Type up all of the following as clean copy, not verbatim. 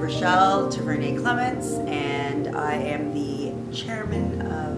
Richelle Tavernier Clements, and I am the chairman of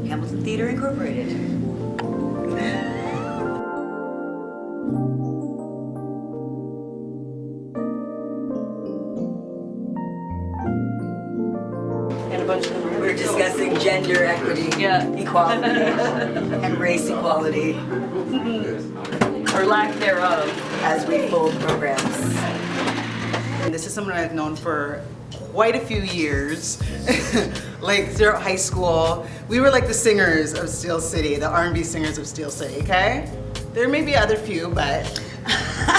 Hamilton Theatre Incorporated. And a bunch of them are We're discussing gender equity, equality, and race equality or lack thereof as we fold programs. And this is someone I've known for quite a few years, like throughout high school. We were like the singers of Steel City, the R&B singers of Steel City, okay? There may be other few, but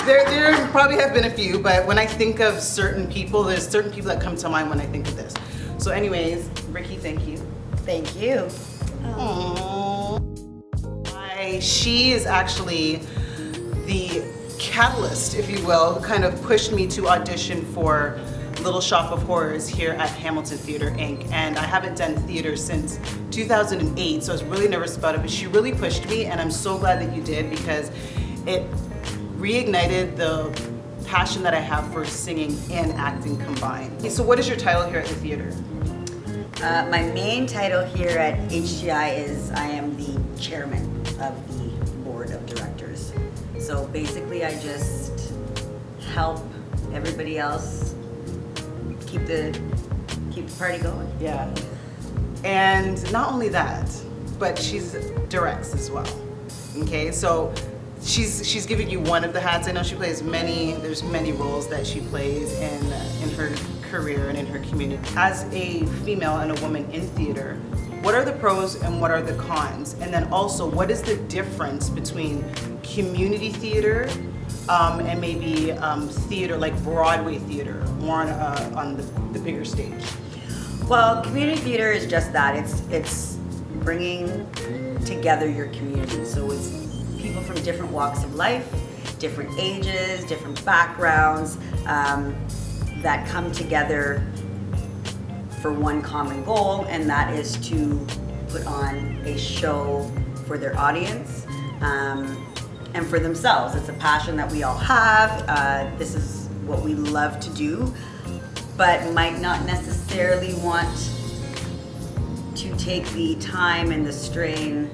there probably have been a few, but when I think of certain people, there's certain people that come to mind when I think of this. So anyways, Ricky, thank you. Thank you. She is actually the catalyst, if you will, who kind of pushed me to audition for Little Shop of Horrors here at Hamilton Theatre Inc. And I haven't done theater since 2008, so I was really nervous about it, but she really pushed me, and I'm so glad that you did, because it reignited the passion that I have for singing and acting combined. Okay, so what is your title here at the theater? My main title here at HTI is I am the chairman of the board of directors. So basically I just help everybody else keep the party going. Yeah. And not only that, but she's directs as well. Okay, so she's giving you one of the hats. I know she plays there's many roles that she plays in her career and in her community. As a female and a woman in theater, what are the pros and what are the cons? And then also, what is the difference between community theater and maybe theater like Broadway theater, more on the bigger stage? Well, community theater is just that. It's bringing together your community. So it's people from different walks of life, different ages, different backgrounds, that come together for one common goal, and that is to put on a show for their audience and for themselves. It's a passion that we all have. This is what we love to do, but might not necessarily want to take the time and the strain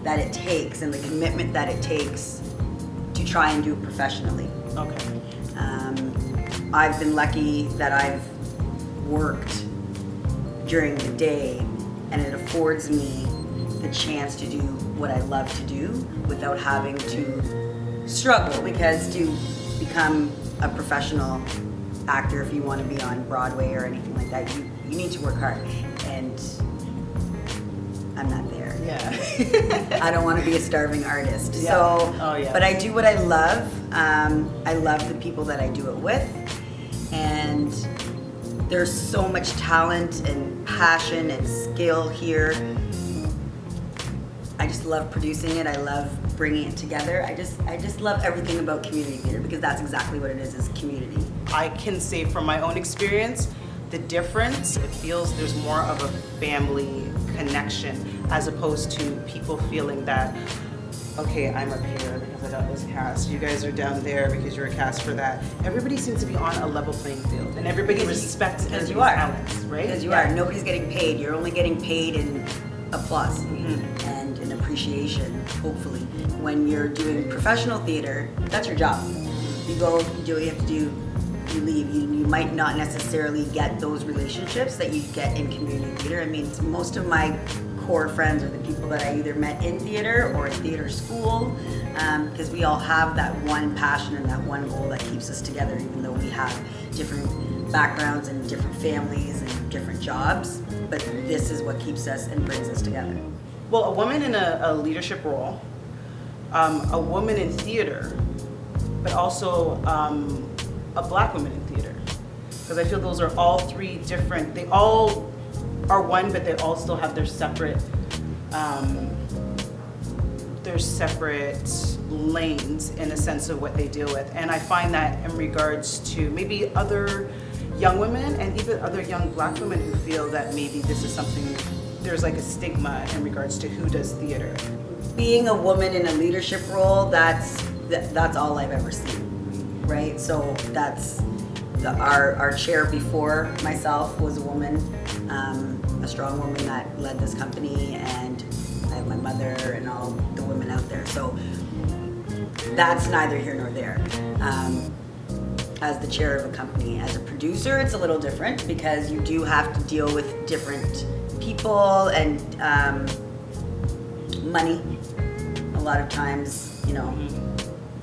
that it takes and the commitment that it takes to try and do it professionally. Okay. I've been lucky that I've worked during the day, and it affords me the chance to do what I love to do without having to struggle, because to become a professional actor, if you want to be on Broadway or anything like that, you need to work hard, and I'm not there. Yeah. I don't want to be a starving artist. Yeah. So, Oh, yeah. but I do what I love. I love the people that I do it with, and there's so much talent and passion and skill here. I just love producing it. I love bringing it together. I just love everything about community theater, because that's exactly what it is community. I can say from my own experience, the difference, it feels there's more of a family connection, as opposed to people feeling that, okay, I'm up here because I got this cast, you guys are down there because you're a cast for that. Everybody seems to be on a level playing field, and everybody respects Because you everybody's are. talents, right? Because you are. Nobody's getting paid. You're only getting paid in applause and in appreciation, hopefully. When you're doing professional theater, that's your job. You go, you do what you have to do, you leave. You might not necessarily get those relationships that you get in community theater. I mean, most of my core friends are the people that I either met in theater or at theater school, because we all have that one passion and that one goal that keeps us together, even though we have different backgrounds and different families and different jobs, but this is what keeps us and brings us together. Well, a woman in a leadership role, a woman in theater, but also a black woman in theater, because I feel those are all three different, they all are one, but they all still have their separate lanes in the sense of what they deal with. And I find that in regards to maybe other young women and even other young black women who feel that maybe this is something, there's like a stigma in regards to who does theater. Being a woman in a leadership role, that's all I've ever seen, right? So that's our chair before myself was a woman, a strong woman that led this company, and I have my mother and all the women out there. So that's neither here nor there. As the chair of a company, as a producer, it's a little different because you do have to deal with different people and money. A lot of times, you know,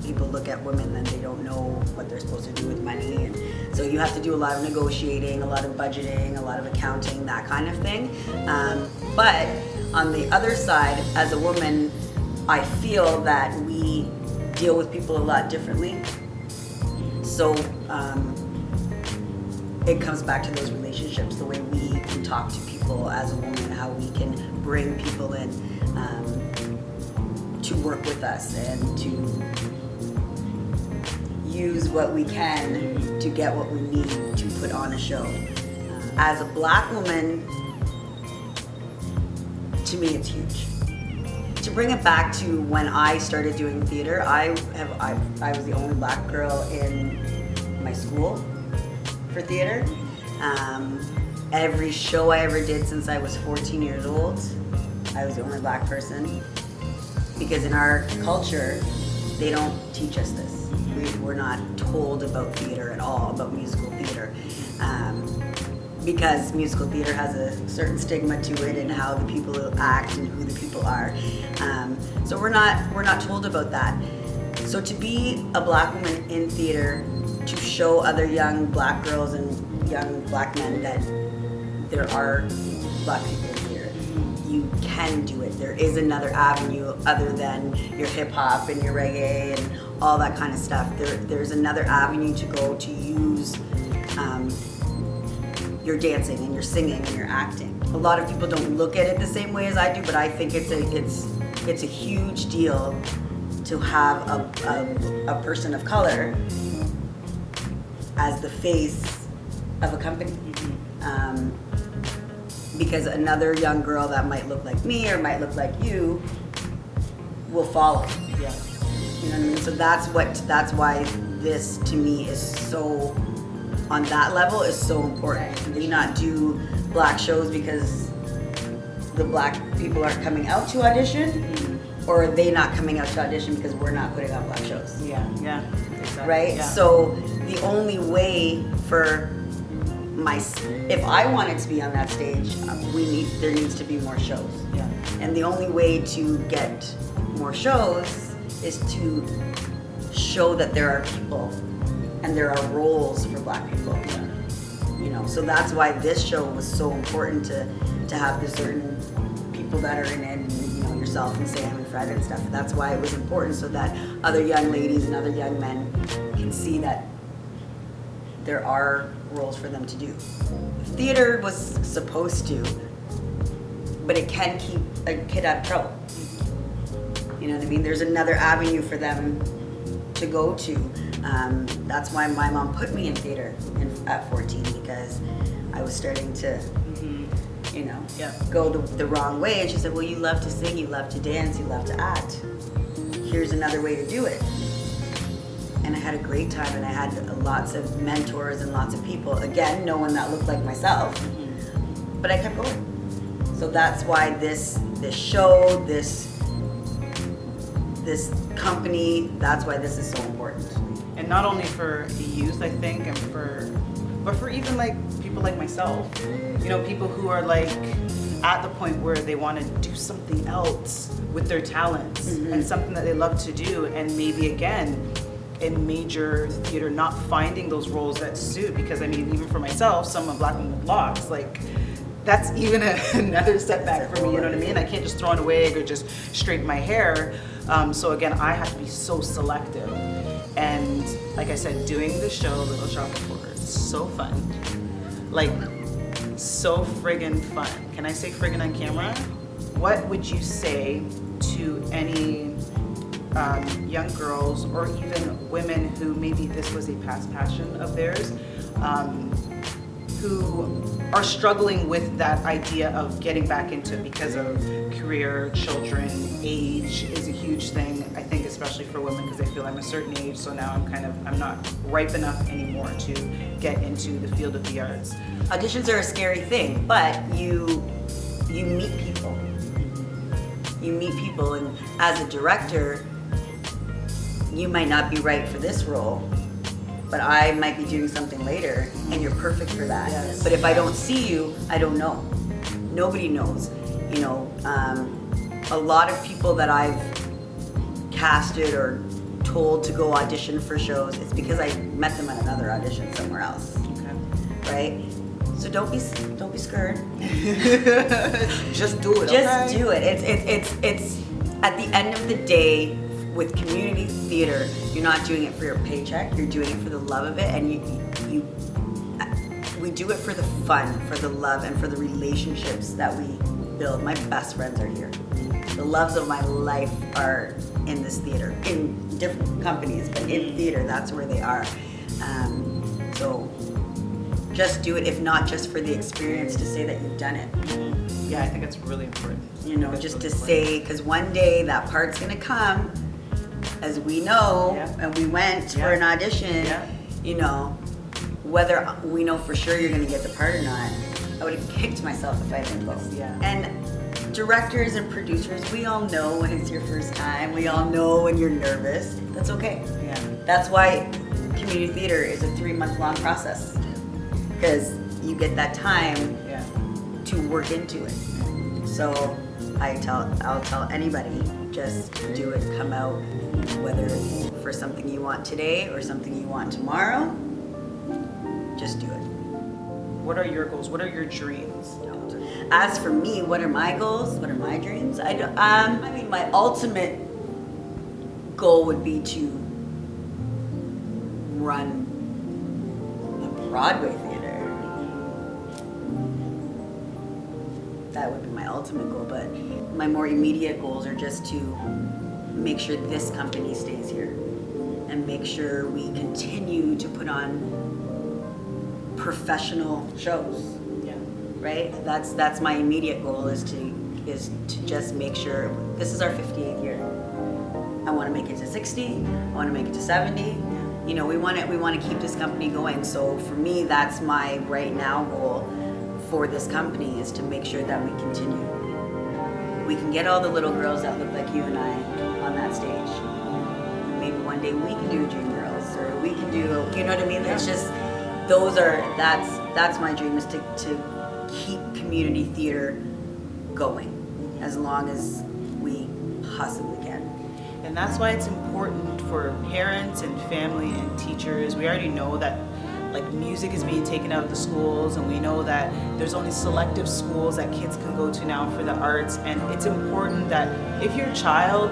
people look at women and they don't know what they're supposed to do with money, and so you have to do a lot of negotiating, a lot of budgeting, a lot of accounting, that kind of thing. But on the other side, as a woman, I feel that we deal with people a lot differently. So it comes back to those relationships, the way we can talk to people as a woman, how we can bring people in to work with us and to use what we can to get what we need to put on a show. As a Black woman, to me it's huge. To bring it back to when I started doing theater, I was the only Black girl in my school for theater. Every show I ever did since I was 14 years old, I was the only Black person. Because in our culture, they don't teach us this. We're not told about theater at all, about musical theater. Because musical theater has a certain stigma to it and how the people act and who the people are. So we're not told about that. So to be a Black woman in theater, to show other young Black girls and young Black men that there are Black people in theater, you can do it. There is another avenue other than your hip hop and your reggae and all that kind of stuff. There's another avenue to go to use your dancing and your singing and your acting. A lot of people don't look at it the same way as I do, but I think it's a huge deal to have a person of color as the face of a company. Because another young girl that might look like me or might look like you will follow. Yeah. You know what I mean? So that's why this to me is so, on that level, is so important. We not do Black shows because the Black people aren't coming out to audition, or are they not coming out to audition because we're not putting on Black shows? Yeah, exactly. Right? Yeah. So the only way for if I wanted to be on that stage, there needs to be more shows. Yeah. And the only way to get more shows is to show that there are people and there are roles for Black people. You know, so that's why this show was so important to have the certain people that are in it, and, you know, yourself and Sam and Fred and stuff. That's why it was important, so that other young ladies and other young men can see that there are roles for them to do. Theater was supposed to, but it can keep a kid out of trouble. You know what I mean? There's another avenue for them to go to. That's why my mom put me in theater at 14, because I was starting to, you know, go the wrong way. And she said, well, you love to sing, you love to dance, you love to act. Here's another way to do it. And I had a great time, and I had lots of mentors and lots of people. Again, no one that looked like myself, but I kept going. So that's why this show, this company, that's why this is so important. And not only for the youth, I think, but for even like people like myself, you know, people who are like at the point where they want to do something else with their talents and something that they love to do, and maybe again in major theater not finding those roles that suit. Because I mean, even for myself, someone Black woman with locks, like that's even another setback for me, you know what I mean? I can't just throw on a wig or just straighten my hair. So again, I have to be so selective. And like I said, doing the show Little Shop of Horrors, so fun. Like, so friggin' fun. Can I say friggin' on camera? What would you say to any young girls or even women who maybe this was a past passion of theirs, who are struggling with that idea of getting back into it because of career, children, age is a huge thing, I think, especially for women, because they feel I'm a certain age, so now I'm not ripe enough anymore to get into the field of the arts. Auditions are a scary thing, but you meet people. You meet people, and as a director, you might not be right for this role, but I might be doing something later, and you're perfect for that. Yes. But if I don't see you, I don't know. Nobody knows. You know, a lot of people that I've casted or told to go audition for shows, it's because I met them at another audition somewhere else. Okay. Right? So don't be scared. Just do it. Just do it. It's at the end of the day, with community theater, you're not doing it for your paycheck. You're doing it for the love of it, and we do it for the fun, for the love, and for the relationships that we build. My best friends are here. The loves of my life are in this theater, in different companies, but in theater, that's where they are. So just do it, if not just for the experience, to say that you've done it. Yeah, I think it's really important. You know, just to say, because one day that part's gonna come, as we know, and we went for an audition, you know, whether we know for sure you're gonna get the part or not, I would have kicked myself if I didn't go. Yeah. And directors and producers, we all know when it's your first time, we all know when you're nervous. That's okay. Yeah. That's why community theater is a 3-month-long process, because you get that time to work into it. So I'll tell anybody, just do it, come out, whether it's for something you want today or something you want tomorrow, just do it. What are your goals? What are your dreams? As for me, what are my goals? What are my dreams? I mean, my ultimate goal would be to run the Broadway theater. That would be my ultimate goal, but my more immediate goals are just to make sure this company stays here and make sure we continue to put on professional shows. Yeah. Right? That's my immediate goal, is to just make sure this is our 58th year. I want to make it to 60. I want to make it to 70. You know, we want to keep this company going. So for me, that's my right now goal for this company, is to make sure that we continue. We can get all the little girls that look like you and I on that stage. Maybe one day we can do Dream Girls, or we can do, you know what I mean? It's just, that's my dream, is to keep community theater going as long as we possibly can. And that's why it's important for parents and family and teachers. We already know that like music is being taken out of the schools, and we know that there's only selective schools that kids can go to now for the arts, and it's important that if your child,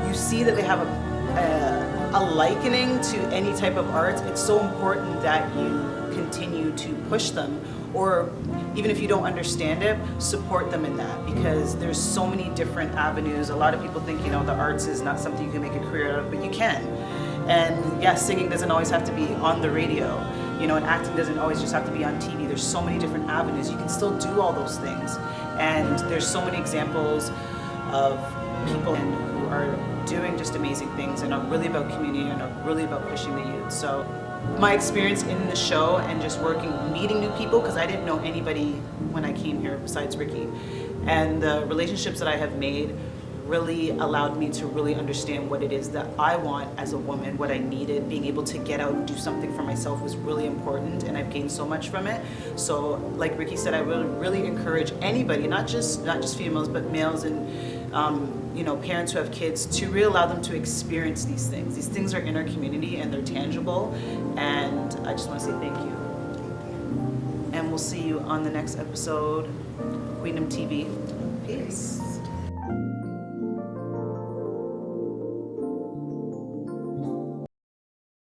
you see that they have a likening to any type of arts, it's so important that you continue to push them, or even if you don't understand it, support them in that, because there's so many different avenues. A lot of people think, you know, the arts is not something you can make a career out of, but you can. And yes, singing doesn't always have to be on the radio, you know, and acting doesn't always just have to be on TV. There's so many different avenues. You can still do all those things. And there's so many examples of people who are doing just amazing things and are really about community and are really about pushing the youth. So my experience in the show and just meeting new people, because I didn't know anybody when I came here besides Ricky, and the relationships that I have made really allowed me to really understand what it is that I want as a woman, what I needed. Being able to get out and do something for myself was really important, and I've gained so much from it. So like Ricky said, I really encourage anybody, not just females, but males and you know, parents who have kids, to really allow them to experience these things. These things are in our community and they're tangible, and I just want to say thank you. And we'll see you on the next episode, Queendom TV. Peace.